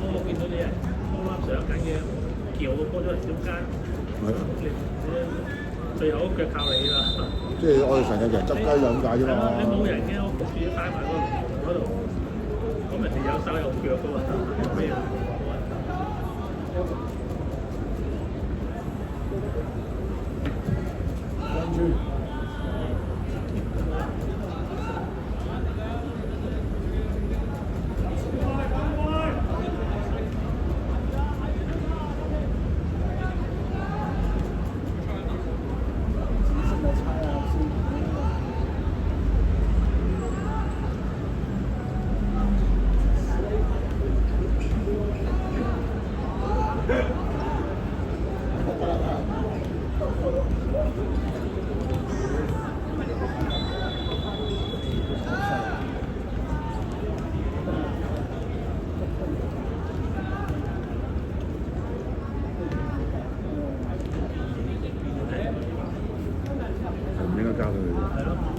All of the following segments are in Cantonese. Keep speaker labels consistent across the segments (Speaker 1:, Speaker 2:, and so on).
Speaker 1: 我見到你係啱啱上緊嘅，撬個波出嚟中間，最後腳靠你啦。
Speaker 2: 即係我哋成日人執雞就咁解啫嘛。
Speaker 1: 你冇人嘅，我焗住帶埋嗰度，咁人哋有手有腳噶嘛，有咩？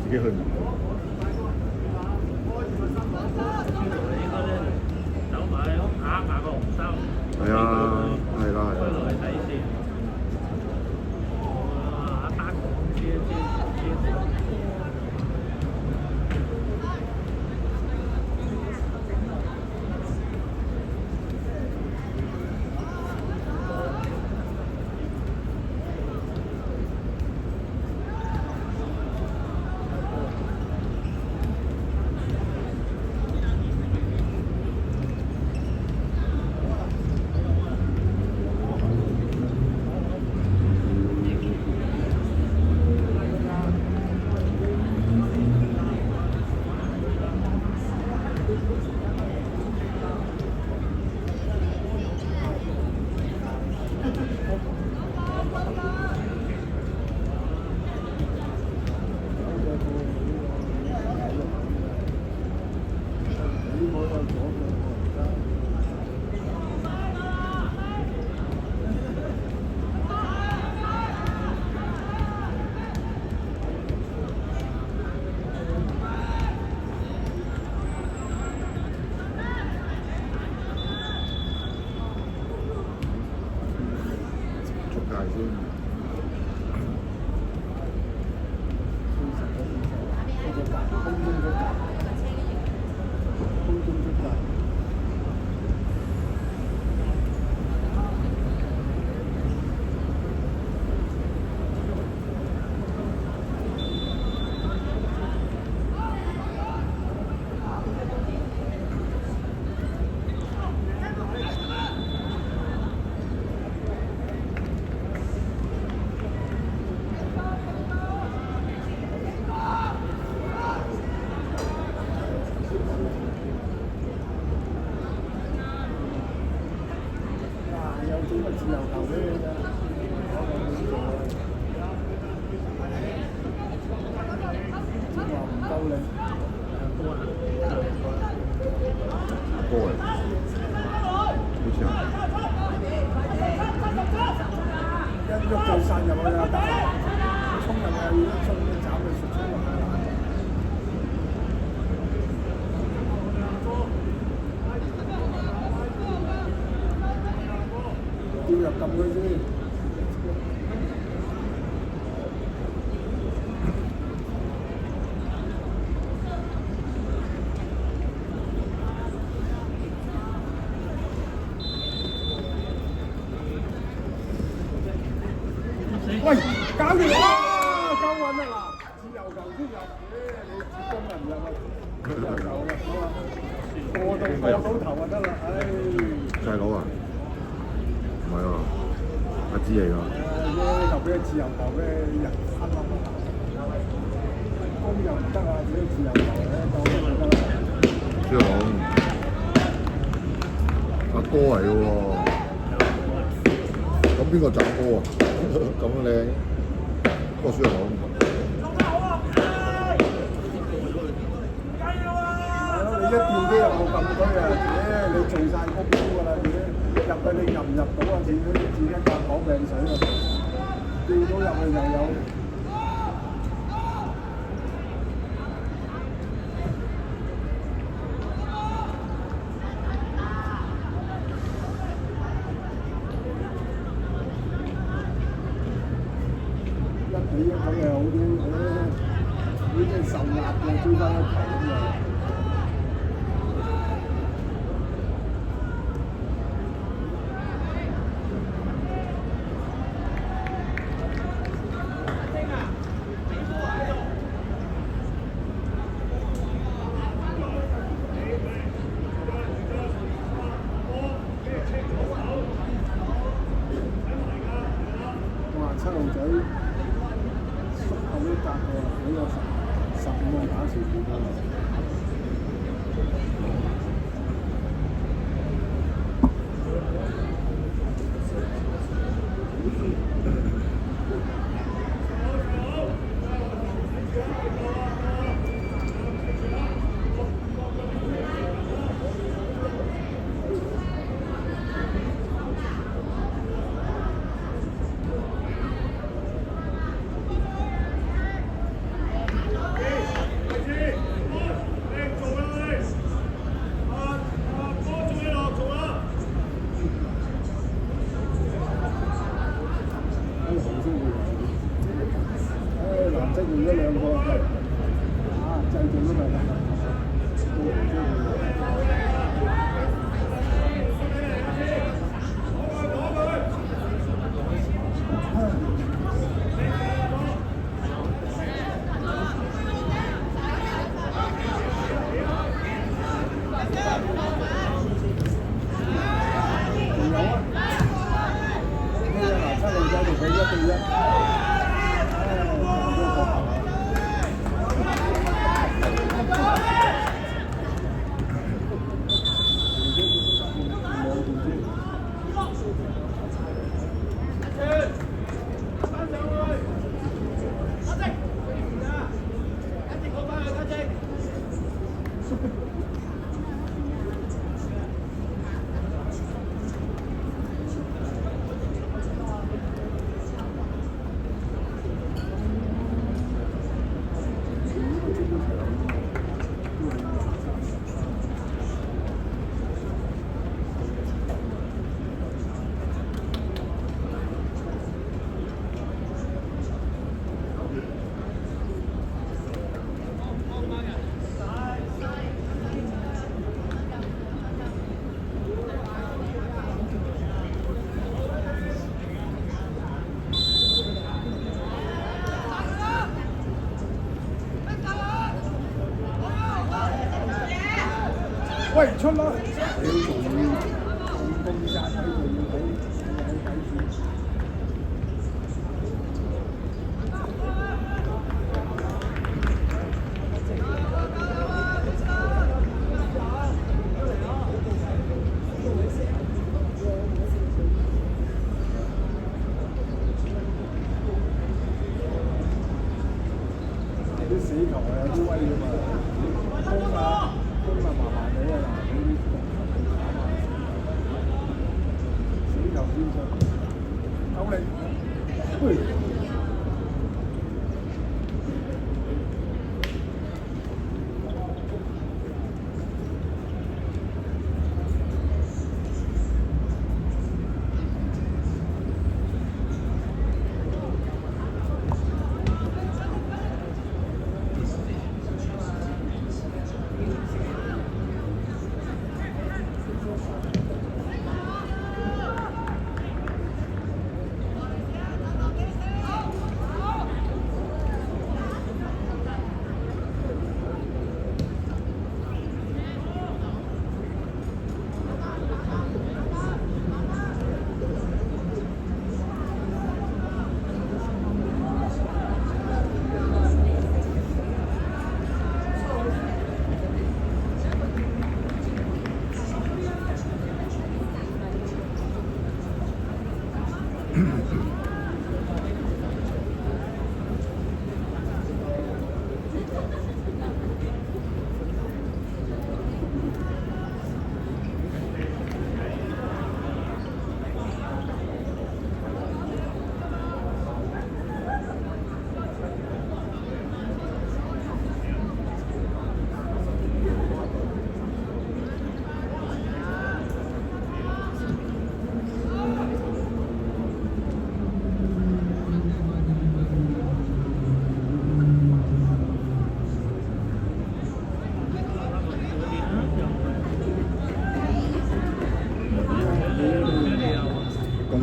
Speaker 2: 自己去唔到。
Speaker 1: 走埋下個紅衫。
Speaker 2: 係啊，係啦，係啦。
Speaker 1: 去睇先。哇！單講知。
Speaker 3: 喂，搞掂啦！夠運啦嗱，自由球先入，你自攻又唔入啊？自由球嘅，好啊，過到頭就得啦，唉。
Speaker 2: 細佬啊？唔係喎，阿芝嚟㗎。
Speaker 3: 球俾自由球俾人啱啱攻又唔得啊，俾自由球咧就得啦。
Speaker 2: 朱龍，阿哥嚟嘅喎。咁邊個斬波啊？咁靚，波輸又攞。
Speaker 3: 你一掉機又冇咁多啊！你做晒功夫㗎啦，入去你入唔入到啊？自己夾攞命水啊！掉到入去就有。好啲，呢啲受壓嘅追翻一球咁啊！哇！七路仔縮後都夾喎，俾個15個打少啲喎。藍色換咗兩個，製造咗咪得。仲有啊！七路仔同佢1對1。喂，出啦！你仲要咁公殺喺度要睇住。啲死球係有啲威㗎嘛，攻啊麻麻地啊嗱，呢啲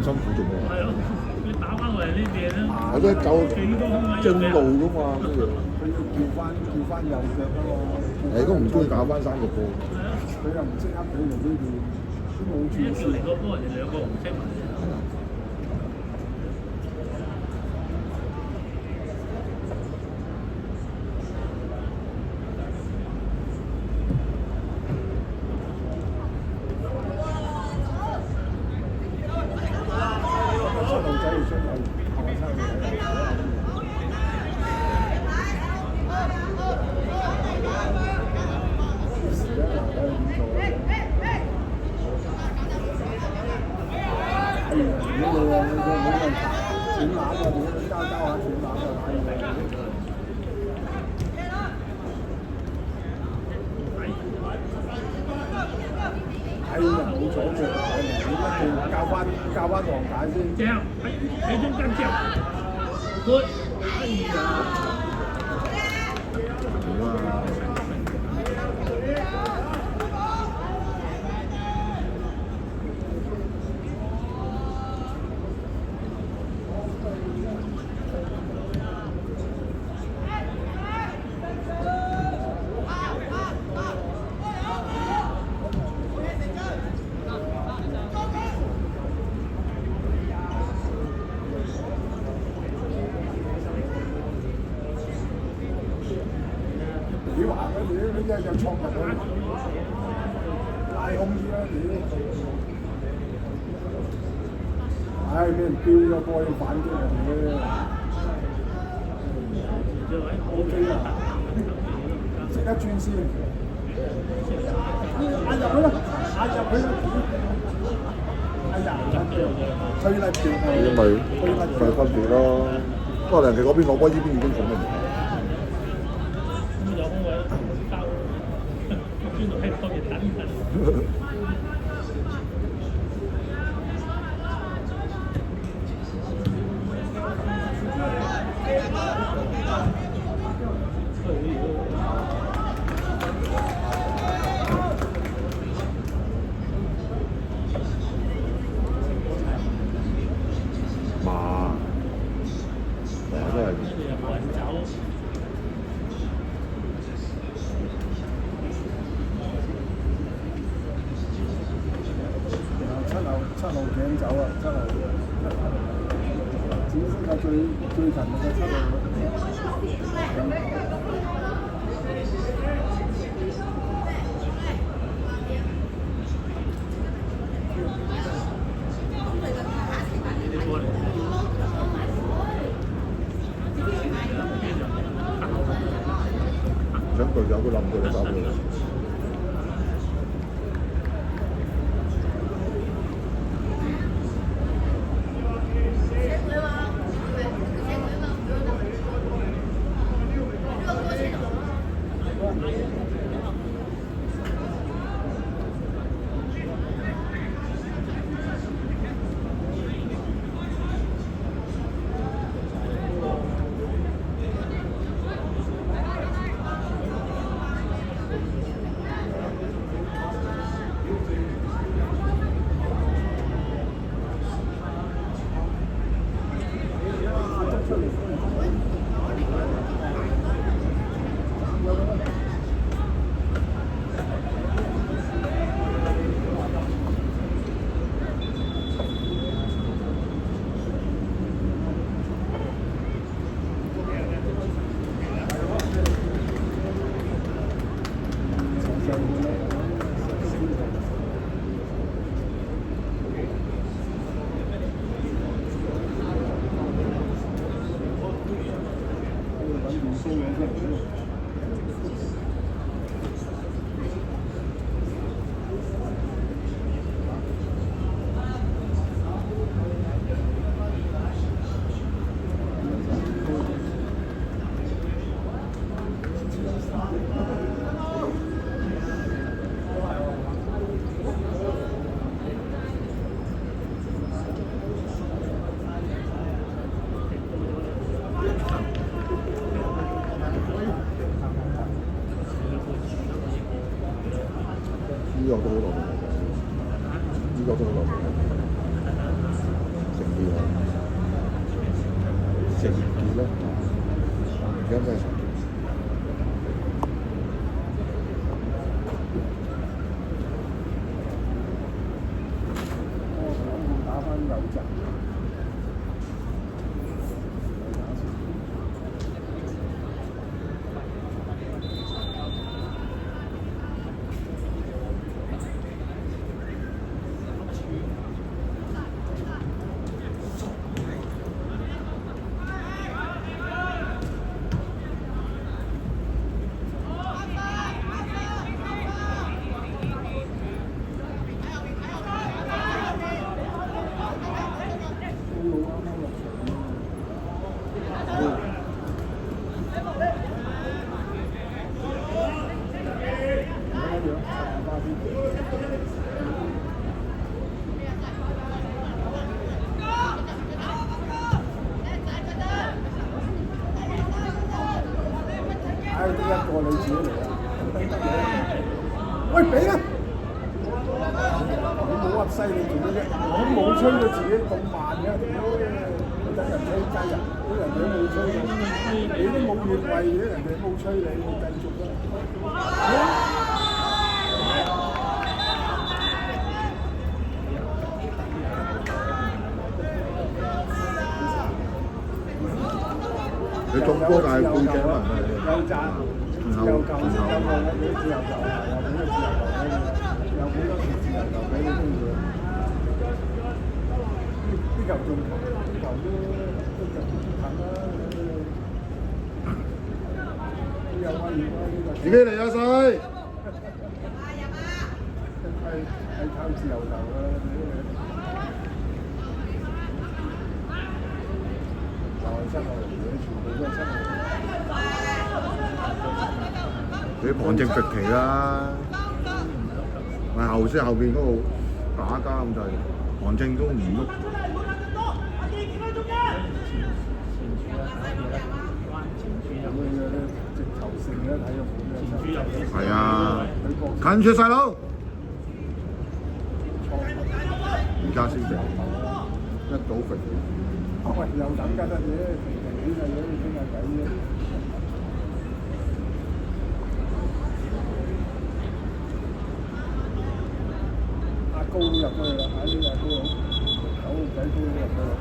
Speaker 2: 辛苦做咩？
Speaker 1: 係咯，你打翻嚟呢邊咧，
Speaker 2: 我都夠
Speaker 1: 幾多空位
Speaker 2: 正路噶嘛，跟住。
Speaker 3: 佢要叫翻右腳啊嘛。
Speaker 2: 誒，都唔中意搞翻3個波。
Speaker 1: 係啊，
Speaker 3: 佢又唔識噏佢哋呢邊，都冇
Speaker 1: 一
Speaker 3: 轉
Speaker 1: 叫嚟個波，人哋兩個唔識埋。
Speaker 3: 出路仔要出去，後生仔。係啊，冇左腳，你一定教翻黃帶先。
Speaker 1: 正喺中間正，good，哎呀，
Speaker 2: 好啊！
Speaker 3: 你話嗰啲你一日衝入去，拉空啲啦你。唉，俾人標咗波要反擊人嘅。OK 啦，識得轉先。壓入去啦，壓入去啦。哎呀，吹甩條氣。
Speaker 2: 因為分別咯，不過人哋嗰邊攞波，呢邊已經準備唔到。
Speaker 1: 咁有空位交，邊度喺方面等等。
Speaker 3: 七路頸走啊！七路，只識係最近嘅七路。
Speaker 2: 想隊友都冧佢哋走佢。呢個都好耐，呢個都好耐。成傑咯，而家咩成傑？
Speaker 3: 打翻右閘。唉，呢一個你自己嚟啊！喂，俾啦！你冇噏西你做乜啫？我冇吹佢自己咁慢嘅，屌！等人吹雞啊！啲人哋都冇吹你，你都冇越位嘅，人哋冇吹你，你繼續啦。
Speaker 2: 你中波但係背景問題，
Speaker 3: 有賺，自由球先有用嘅，俾自由球又俾個自由球俾你，又俾多條自由球俾你中意。啲球中球，啲球都近啦。有威脅啦呢個。
Speaker 2: 自己嚟啊細！
Speaker 3: 係靠自由球啦，就係七號嘢，全部都係七號。
Speaker 2: 你旁證極期啦，咪後邊嗰度打交咁滯，旁證都唔喐。
Speaker 3: 直頭性咧睇個款係
Speaker 2: 啊，近住細佬，而家先正，一倒肥。
Speaker 3: 喂，又等緊啦嘢，平時嘅嘢傾下偈啫。阿高入去啦，喺呢個高佬，狗仔高入去啦。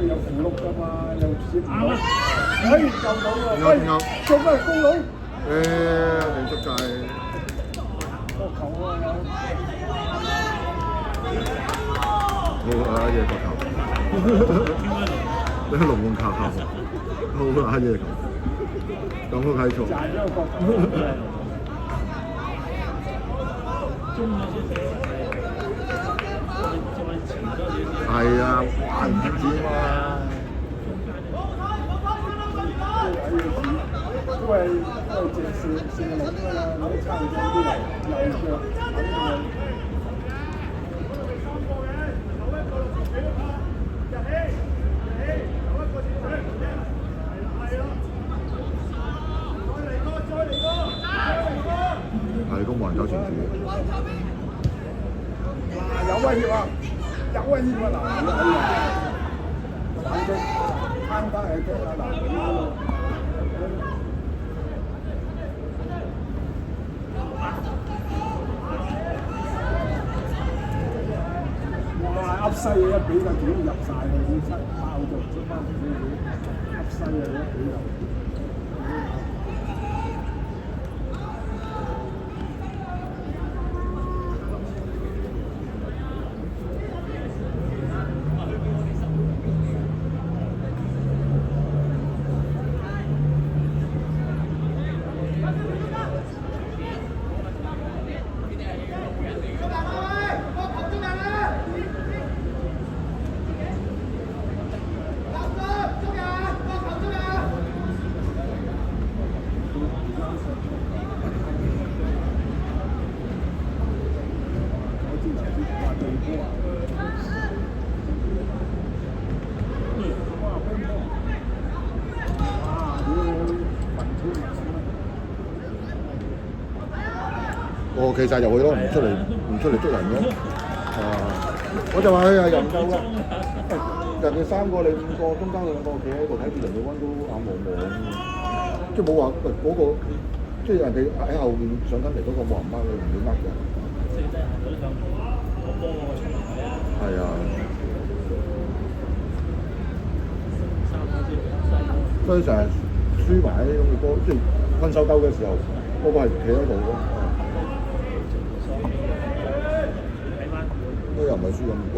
Speaker 3: 有符碌㗎嘛，又接唔到，哎救到喎，喂，做咩高佬？
Speaker 2: 你出界，
Speaker 3: 個球啊有，
Speaker 2: 好啊嘢個球，你龍門球好啊嘢球，咁都睇錯。
Speaker 3: 賺咗個角球。
Speaker 1: 中咗少少，再前多少少。
Speaker 2: 係啊，還唔止嘛。
Speaker 3: 都係直射龍㗎啦，你差唔多啲嚟，右腳肯定係。
Speaker 2: 係都冇人走前住。
Speaker 3: 嗱，有威脅啊！有威脅啊！嗱，反擊攤單係驚啊！嗱，哇！噏西嘅一比就屌入曬啦，已經爆咗出翻嚟嘅，噏西嘅一比就。
Speaker 2: 我企晒入去咯，唔出嚟捉人嘅。我就話佢係人夠啦。人哋3個你5個，中間2個企喺度睇住人哋温都眼望望，即係冇話嗰個，即係人哋喺後面上緊嚟嗰個冇人包你唔會呃嘅。
Speaker 1: 即係真係行到上個波個出嚟睇啊！
Speaker 2: 係啊，所以成日輸埋啲咁嘅波，即係分手兜嘅時候，個個係企喺度咯。都又唔係輸咁多。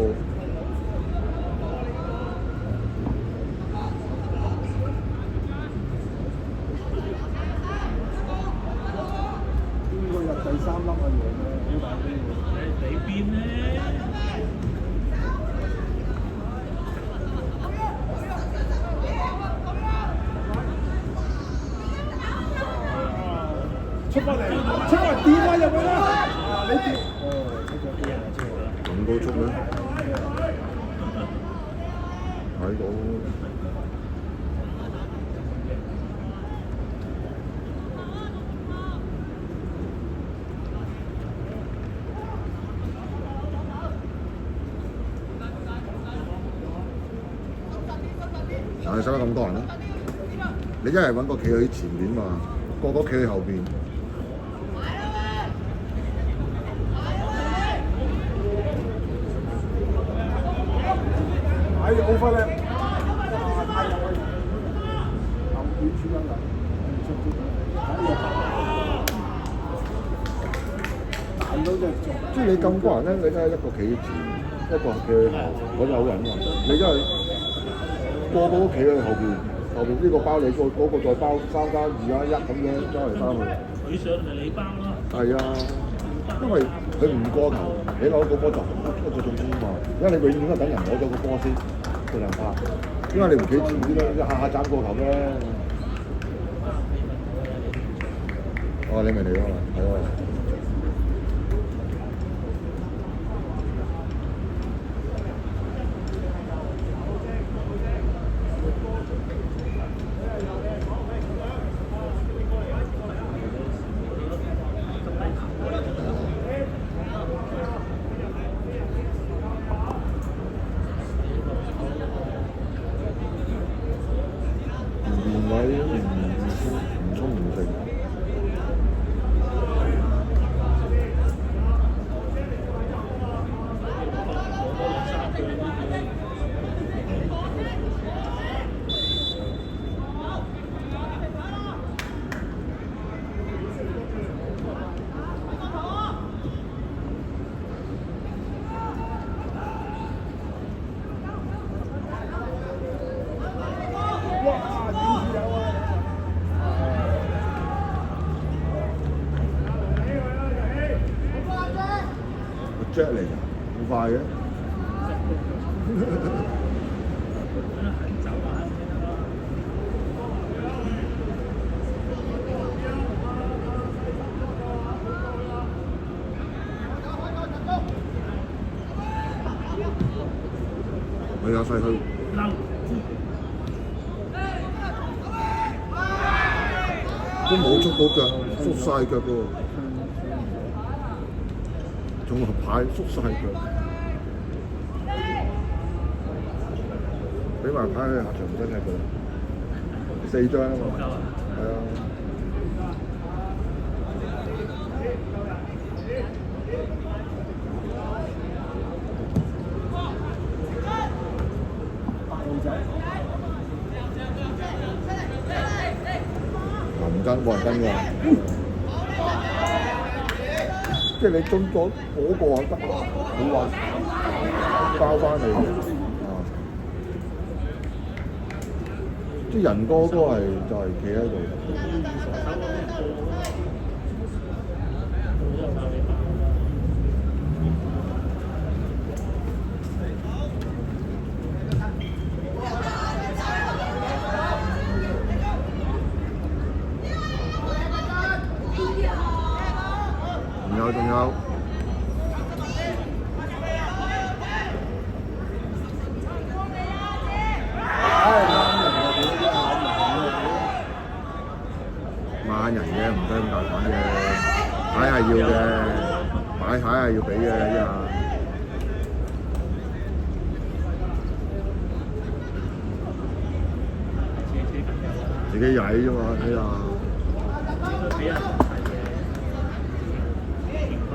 Speaker 3: 第3粒嘅嘢咧，好大機會。
Speaker 1: 你邊咧？
Speaker 3: 出翻嚟掂啊入去啦！你掂，
Speaker 2: 咁高速咩？睇到。但係使乜咁多人咧？你一係揾個企喺前面嘛，個個企喺後邊。
Speaker 3: 係好快咧！太入去，後邊處緊啦，大佬就即係
Speaker 2: 你咁多人咧，你梗係一個企前，一個企喺後，嗰就好人喎。你因為個個都企喺後邊呢個包你，嗰個再包3加2加1咁樣周嚟包去。
Speaker 1: 佢上咪你包咯。
Speaker 2: 係啊，因為佢唔過頭，你攞個波就一個重點嘛。因為你永遠都等人攞咗個波先，佢能拍。點解你唔企前啲咧？一下下斬過頭咧？哦，你咪嚟咯，係喎。Jack 嚟㗎，好快嘅。係啊，細佢。都冇捉到腳，縮晒腳喎。仲個牌縮晒腳，俾埋牌去下場唔使踢佢，4張啊嘛，係啊。唔跟冇人跟㗎。即係你中咗嗰個得，冇話包翻嚟嘅，即係人多都係就係企喺度。仲有。嘅，唔使咁大款嘅，牌係要嘅，擺牌係要俾嘅依下。自己曳啫嘛，睇下。
Speaker 1: 俾人係嘅，平均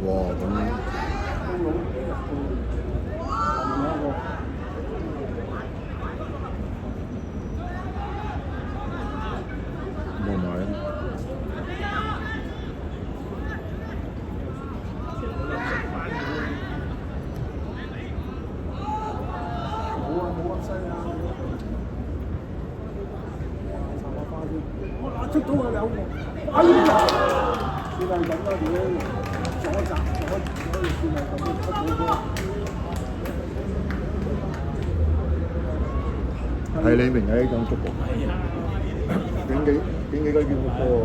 Speaker 2: 哇咁冇買啊！
Speaker 3: 哇！出到啊兩個，哎呀！算係咁啦，屌！左閘算係咁出到波。
Speaker 2: 係你明嘅呢種足球，幾個叫波喎？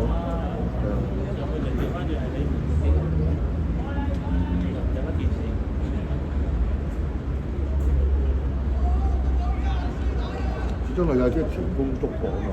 Speaker 2: 始終係有啲前鋒觸過啊嘛。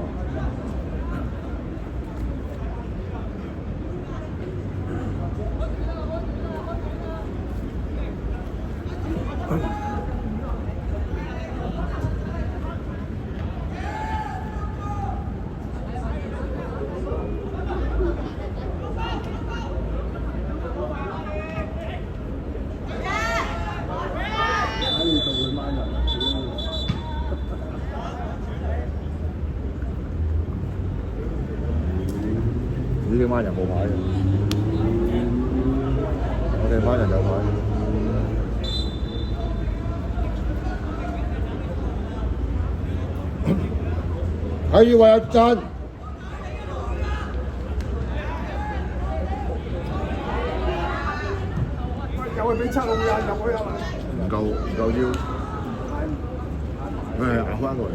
Speaker 2: 呢班人冇牌嘅，我哋班人有牌。可以話一陣，
Speaker 3: 又係俾七號人入去係咪？
Speaker 2: 唔夠腰，佢係咬翻過嚟。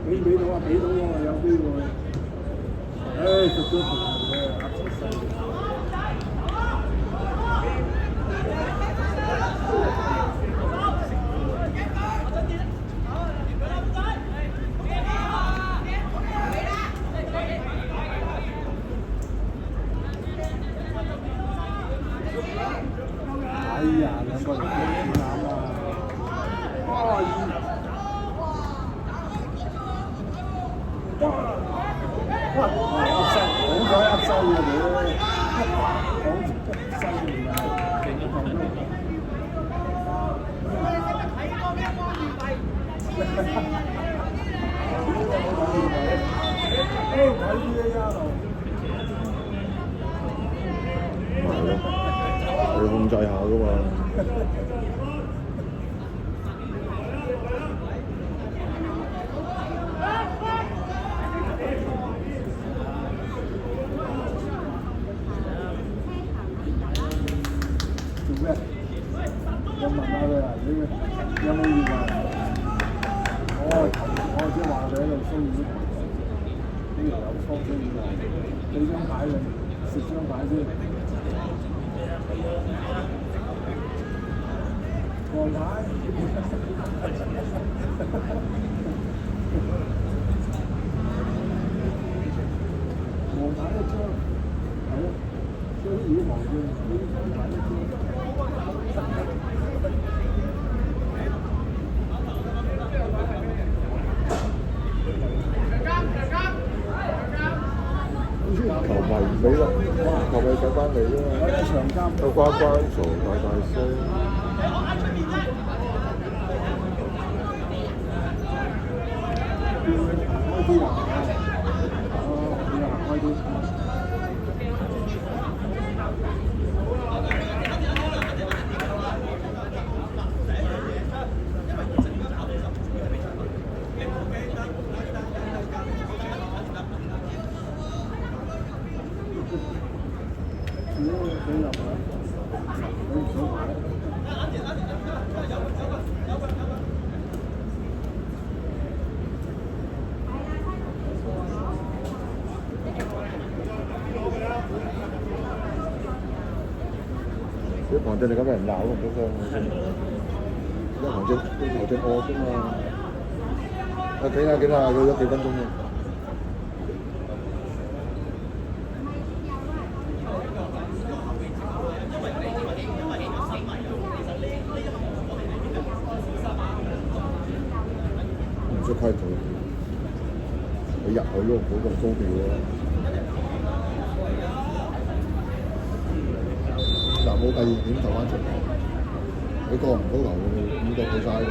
Speaker 3: 俾到啊！俾到喎，有機會。唉，食咗條嘅，壓出世。哎呀，兩個人都啱啊！哇！哇！壓西，好彩壓西啊你，好犀利啊！
Speaker 2: 要控制下噶嘛。
Speaker 3: 做咩？我問下佢啊，你有冇意見？我即係話你喺度騷擾。有錯先喎，你張牌你食張牌先，黃牌，黃牌一張，係咯，所以如果黃嘅呢張牌一張。
Speaker 2: 球迷唔俾啦，球迷計翻你啊嘛，都關關嘈大大聲。啲旁證你咁俾人鬧都唔得㗎，而家旁證屙啫嘛，幾下佢咗幾分鐘啫。唔識規矩，你入去咯，嗰個高調咯。嗱，冇第二點投翻出嚟，你過唔到球，5個去晒佢。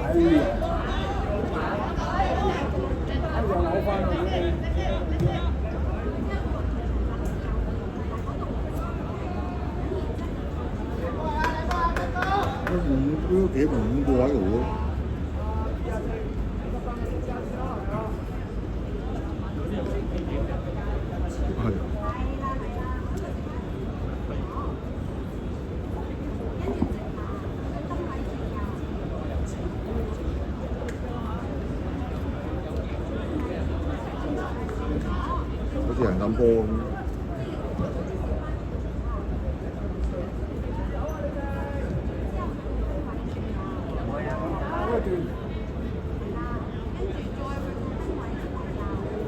Speaker 3: 哎呀！又扭翻啦！
Speaker 2: 都幾5個喺度喎。係。好似人抌波咁。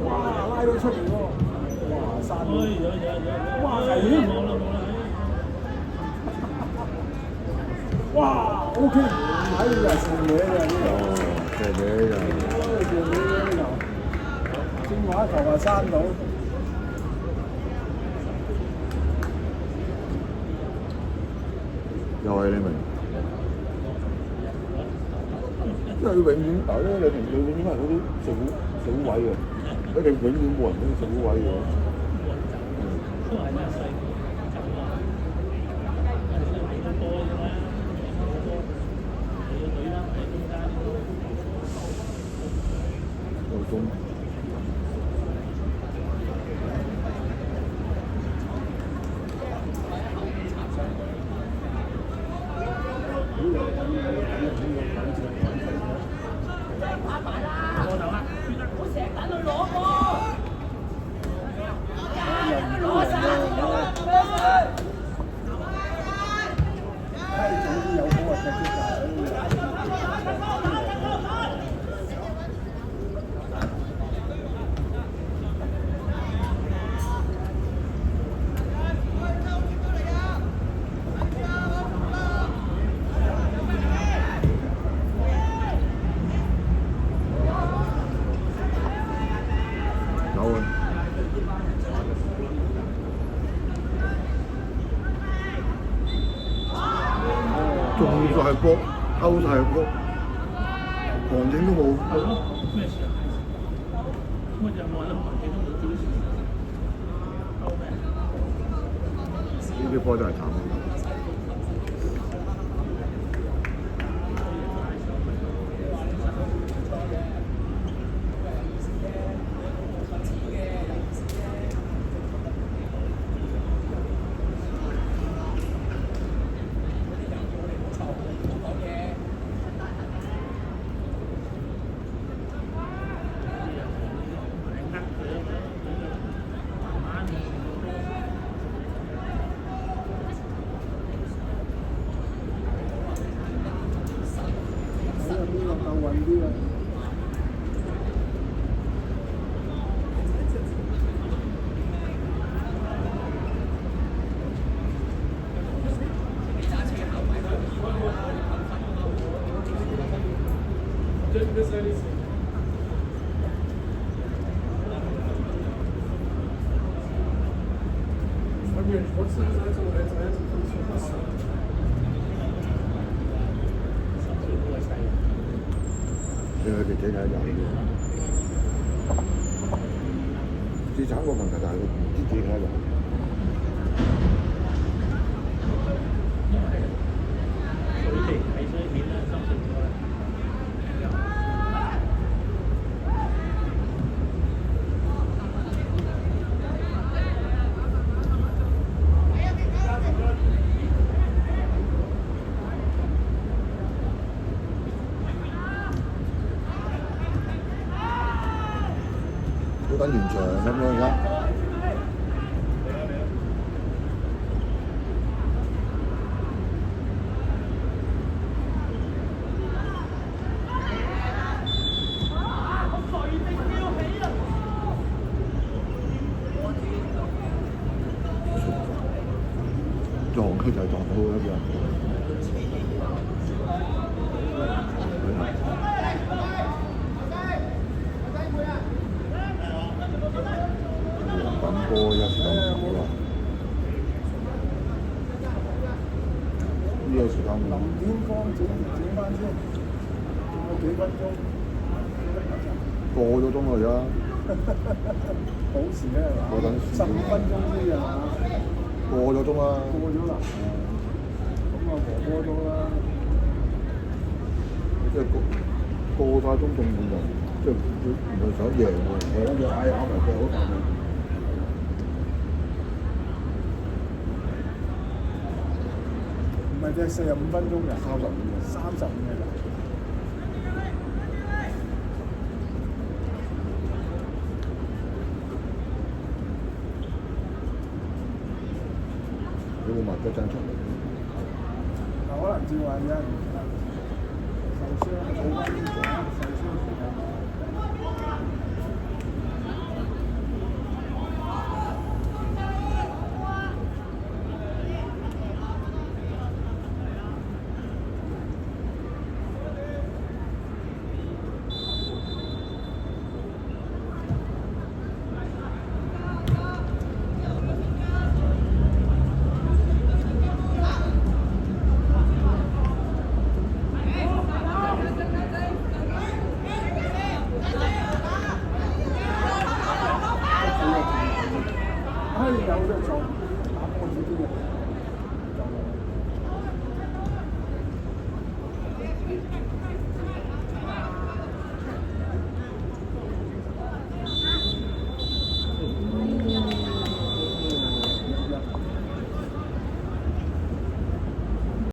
Speaker 3: 哇！拉到出嚟喎！哇！散到！哇！危險！哇！OK， 睇你又射嘢嘅呢個。
Speaker 2: 射嘢就。
Speaker 3: 射嘢呢個。正話球啊閂到。
Speaker 2: 又係你明，因為永遠嗱咧，你永遠係嗰啲死位嘅，你哋永遠冇人俾死位嘅。
Speaker 1: 都係咩細個走啊！睇波啫嘛，你個隊啦，喺中間。
Speaker 2: 個中。中晒波，勾晒波，旁證都冇。
Speaker 1: 咩事啊？乜有冇人旁證都冇表示？勾咩？
Speaker 2: 呢啲波真係慘。你佢哋整下油嘅。最慘個問題就係佢唔知整下油。
Speaker 1: 佢哋睇水片啦，深水埗啦。
Speaker 2: 都等完場咁樣而家。撞佢就係撞到一樣。等波一時間唔好啦，呢個時間
Speaker 3: 林點光整翻先，仲有幾分鐘，
Speaker 2: 過咗鐘啦而家。
Speaker 3: 好事咧係嘛？15分鐘先係嘛？
Speaker 2: 過咗鐘啦。
Speaker 3: 過咗啦，咁啊和波咗啦。
Speaker 2: 即係過晒鐘仲唔就即係唔係想贏喎？我諗住嗌下埋佢好大嘅。
Speaker 3: 唔係即係45分鐘嘅，35嘅啦。
Speaker 2: 有冇埋嗰陣出嚟？
Speaker 3: 嗱，可能照話有人受傷，冇翻啲獎，受傷時間。有得做。